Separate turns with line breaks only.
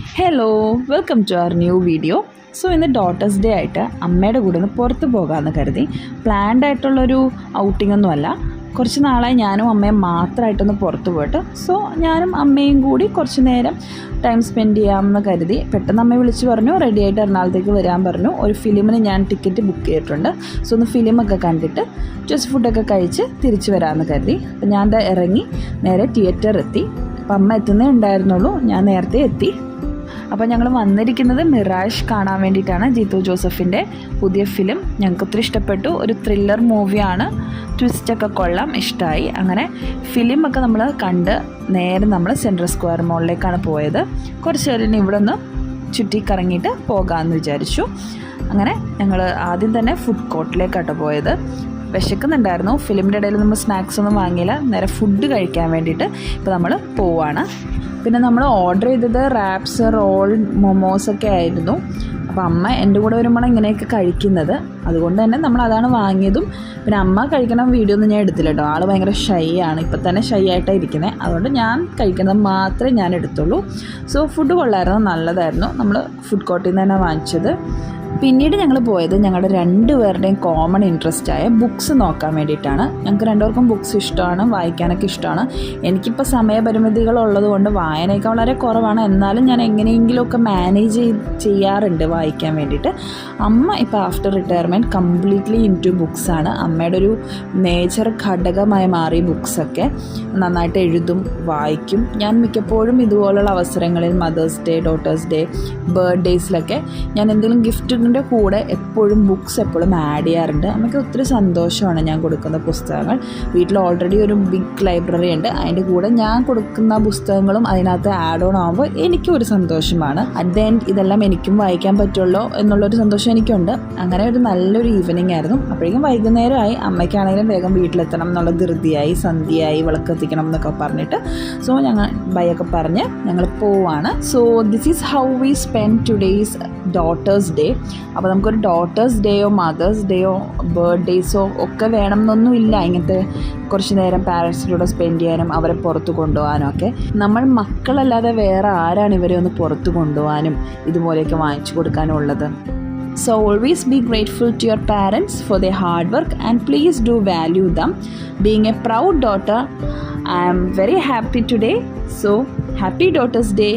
Hello, welcome to our new video. So ഇന്ന് daughter's day ആയിട്ട് അമ്മയുടെ കൂടെ ഒന്ന് പുറത്ത് പോകാമെന്ന് കരുതി. പ്ലാൻഡ് ആയിട്ടുള്ളൊരു ഔട്ടിംഗ് ഒന്നുമല്ല. കുറച്ച് നാളായി ഞാനും അമ്മയും മാത്രമായിട്ടൊന്ന് പുറത്ത് പോയിട്ട്, സോ ഞാനും അമ്മയും കൂടി കുറച്ച് നേരം ടൈം സ്പെൻഡ് ചെയ്യാമെന്ന് കരുതി. പെട്ടെന്ന് അമ്മയെ വിളിച്ച് പറഞ്ഞു റെഡി ആയിട്ട് എറണാകുളത്തേക്ക് വരാൻ പറഞ്ഞു. ഒരു ഫിലിമിന് ഞാൻ ടിക്കറ്റ് ബുക്ക് ചെയ്തിട്ടുണ്ട്. സോ ഒന്ന് ഫിലിമൊക്കെ കണ്ടിട്ട് ജസ്റ്റ് ഫുഡൊക്കെ കഴിച്ച് തിരിച്ച് വരാമെന്ന് കരുതി. അപ്പം ഞാൻ ഇറങ്ങി നേരെ തിയേറ്റർ എത്തി. അപ്പം അമ്മ എത്തുന്നേ ഉണ്ടായിരുന്നുള്ളൂ, ഞാൻ നേരത്തെ എത്തി. അപ്പോൾ ഞങ്ങൾ വന്നിരിക്കുന്നത് മിറാഷ് കാണാൻ വേണ്ടിയിട്ടാണ്. ജീത്തു ജോസഫിൻ്റെ പുതിയ ഫിലിം ഞങ്ങൾക്ക് ഒത്തിരി ഇഷ്ടപ്പെട്ടു. ഒരു ത്രില്ലർ മൂവിയാണ്, ട്വിസ്റ്റൊക്കെ കൊള്ളാം, ഇഷ്ടമായി. അങ്ങനെ ഫിലിമൊക്കെ നമ്മൾ കണ്ട് നേരെ നമ്മൾ സെൻട്രൽ സ്ക്വയർ മോളിലേക്കാണ് പോയത്. കുറച്ച് നേരം ഇവിടെ നിന്ന് ചുറ്റി കറങ്ങിയിട്ട് പോകാമെന്ന് വിചാരിച്ചു. അങ്ങനെ ഞങ്ങൾ ആദ്യം തന്നെ ഫുഡ് കോർട്ടിലേക്കാട്ടോ പോയത്. വിശക്കുന്നുണ്ടായിരുന്നു. ഫിലിമിൻ്റെ ഇടയിൽ നമ്മൾ സ്നാക്സ് ഒന്നും വാങ്ങിയില്ല, നേരെ ഫുഡ് കഴിക്കാൻ വേണ്ടിയിട്ട് ഇപ്പോൾ നമ്മൾ പോവാണ്. പിന്നെ നമ്മൾ ഓർഡർ ചെയ്തത് റാപ്സ്, റോൾ, മൊമോസൊക്കെ ആയിരുന്നു. അപ്പോൾ അമ്മ എൻ്റെ കൂടെ വരുമ്പോൾ ഇങ്ങനെയൊക്കെ കഴിക്കുന്നത്, അതുകൊണ്ട് തന്നെ നമ്മൾ അതാണ് വാങ്ങിയതും. പിന്നെ അമ്മ കഴിക്കണ വീഡിയോ ഒന്നും ഞാൻ എടുത്തില്ല കേട്ടോ. ആൾ ഭയങ്കര ഷൈ ആണ്, ഇപ്പം തന്നെ ഷൈ ആയിട്ടാണ് ഇരിക്കുന്നത്. അതുകൊണ്ട് ഞാൻ കഴിക്കുന്നത് മാത്രമേ ഞാൻ എടുത്തുള്ളൂ. സോ ഫുഡ് കൊള്ളായിരുന്നു, നല്ലതായിരുന്നു. നമ്മൾ ഫുഡ് കോർട്ടിൽ നിന്ന് തന്നെ വാങ്ങിച്ചത്. പിന്നീട് ഞങ്ങൾ പോയത് ഞങ്ങളുടെ രണ്ടുപേരുടെയും കോമൺ ഇൻട്രസ്റ്റായ ബുക്സ് നോക്കാൻ വേണ്ടിയിട്ടാണ്. ഞങ്ങൾക്ക് രണ്ടുപേർക്കും ബുക്സ് ഇഷ്ടമാണ്, വായിക്കാനൊക്കെ ഇഷ്ടമാണ്. എനിക്കിപ്പോൾ സമയപരിമിതികളുള്ളത് കൊണ്ട് വായനയൊക്കെ വളരെ കുറവാണ്. എന്നാലും ഞാൻ എങ്ങനെയെങ്കിലുമൊക്കെ മാനേജ് ചെയ്യാറുണ്ട് വായിക്കാൻ വേണ്ടിയിട്ട്. അമ്മ ഇപ്പോൾ after retirement completely into ബുക്സാണ്. അമ്മയുടെ ഒരു മേജർ ഘടകമായി മാറി ബുക്സൊക്കെ. നന്നായിട്ട് എഴുതും, വായിക്കും. ഞാൻ മിക്കപ്പോഴും ഇതുപോലുള്ള അവസരങ്ങളിൽ മദേഴ്സ് ഡേ, ഡോട്ടേഴ്സ് ഡേ, ബർത്ത്ഡേയ്സിലൊക്കെ ഞാൻ എന്തെങ്കിലും ഗിഫ്റ്റിൻ്റെ കൂടെ എപ്പോഴും ബുക്സ് എപ്പോഴും ആഡ് ചെയ്യാറുണ്ട്. അമ്മയ്ക്ക് ഒത്തിരി സന്തോഷമാണ് ഞാൻ കൊടുക്കുന്ന പുസ്തകങ്ങൾ. വീട്ടിൽ ഓൾറെഡി ഒരു ബിഗ് ലൈബ്രറി ഉണ്ട്, അതിൻ്റെ കൂടെ ഞാൻ കൊടുക്കുന്ന പുസ്തകങ്ങളും അതിനകത്ത് ആഡ് ഓൺ ആകുമ്പോൾ എനിക്കും ഒരു സന്തോഷമാണ്. അറ്റ് ദ എൻഡ് ഇതെല്ലാം എനിക്കും വായിക്കാൻ പറ്റുള്ളൂ എന്നുള്ളൊരു സന്തോഷം എനിക്കുണ്ട്. അങ്ങനെ ഒരു നല്ലൊരു ഈവനിങ് ആയിരുന്നു. അപ്പോഴേക്കും വൈകുന്നേരമായി. അമ്മയ്ക്കാണെങ്കിലും വേഗം വീട്ടിലെത്തണം എന്നുള്ള ധൃതിയായി, സന്ധ്യയായി, വിളക്കെത്തിക്കണം എന്നൊക്കെ പറഞ്ഞിട്ട്. സോ ഞങ്ങൾ ബൈയൊക്കെ പറഞ്ഞ് ഞങ്ങൾ പോവാണ്. So this is how we spend today's daughter's day. അപ്പോൾ നമുക്കൊരു ഡോട്ടേഴ്സ് ഡേയോ മദേഴ്സ് ഡേയോ ബർത്ത്ഡേയ്സോ ഒക്കെ വേണം എന്നൊന്നും ഇല്ല. ഇങ്ങനത്തെ കുറച്ച് നേരം പാരൻസിലൂടെ സ്പെൻഡ് ചെയ്യാനും അവരെ പുറത്ത് കൊണ്ടുപോകാനും ഒക്കെ. നമ്മൾ മക്കളല്ലാതെ വേറെ ആരാണ് ഇവരെ ഒന്ന് പുറത്ത് കൊണ്ടുപോകാനും ഇതുപോലെയൊക്കെ വാങ്ങിച്ചു കൊടുക്കാനും ഉള്ളത്? So always be grateful to your parents for their hard work and please do value them. Being a proud daughter, I am very happy today. So happy Daughters Day.